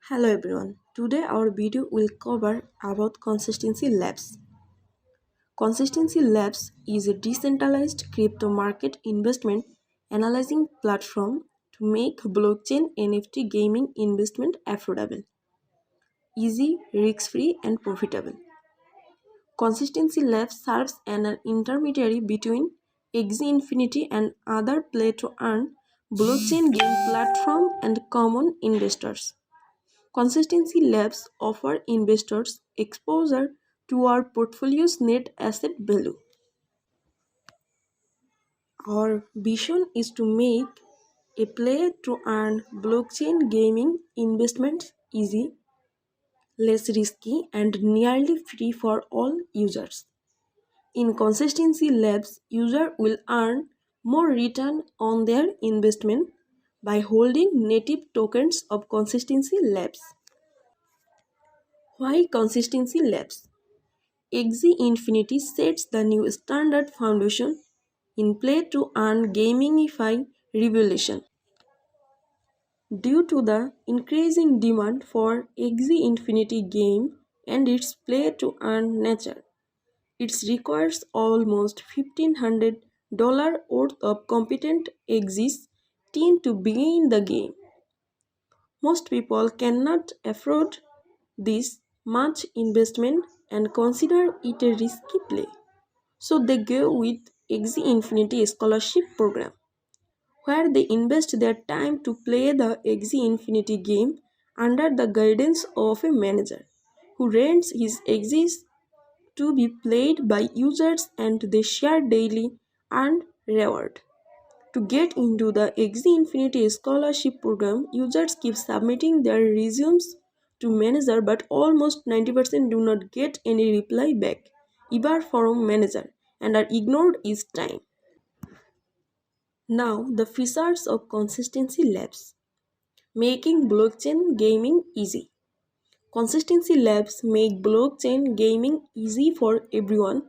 Hello everyone. Today our video will cover about Consistency Labs. Consistency Labs is a decentralized crypto market investment analyzing platform to make blockchain NFT gaming investment affordable, easy, risk-free and profitable. Consistency Labs serves an intermediary between Axie Infinity and other play-to-earn blockchain game platform and common investors. Consistency Labs offer investors exposure to our portfolio's net asset value. Our vision is to make a play to earn blockchain gaming investments easy, less risky, and nearly free for all users. In Consistency Labs, users will earn more return on their investment by holding native tokens of Consistency Labs. Why Consistency Labs? Axie Infinity sets the new standard foundation in play to earn gamify revolution. Due to the increasing demand for Axie Infinity game and its play to earn nature, it requires almost $1,500 worth of competent Axies team to begin the game. Most people cannot afford this much investment and consider it a risky play. So they go with Axie Infinity Scholarship Program, where they invest their time to play the Axie Infinity game under the guidance of a manager who rents his Axies to be played by users and they share daily earned reward. To get into the Axie Infinity Scholarship Program, users keep submitting their resumes to manager, but almost 90% do not get any reply back, either from manager, and are ignored each time. Now, the features of Consistency Labs. Making blockchain gaming easy. Consistency Labs make blockchain gaming easy for everyone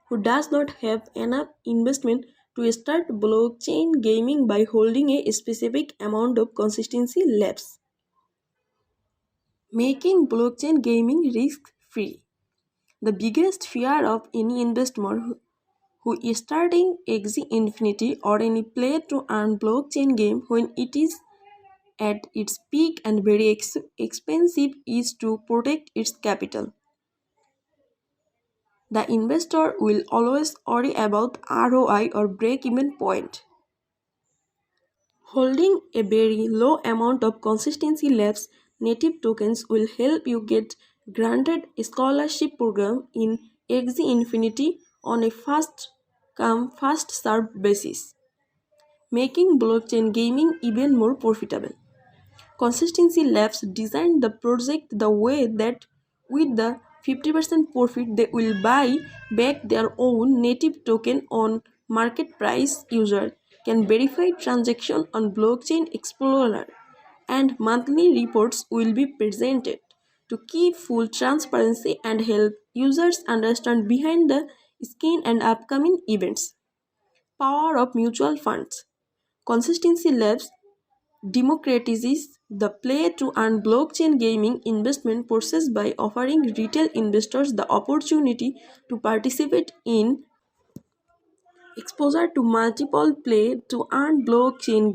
who does not have enough investment to start blockchain gaming by holding a specific amount of Consistency Labs. Making blockchain gaming risk-free. The biggest fear of any investor who is starting Axie Infinity or any play to earn blockchain game when it is at its peak and very expensive is to protect its capital. The investor will always worry about ROI or break-even point. Holding a very low amount of Consistency Labs native tokens will help you get granted a scholarship program in Axie Infinity on a fast-come, fast-served basis, making blockchain gaming even more profitable. Consistency Labs designed the project the way that with the 50% profit they will buy back their own native token on market price. User can verify transaction on Blockchain Explorer and monthly reports will be presented to keep full transparency and help users understand behind the scenes and upcoming events. Power of mutual funds. Consistency Labs democratizes the play to earn blockchain gaming investment process by offering retail investors the opportunity to participate in exposure to multiple play to earn blockchain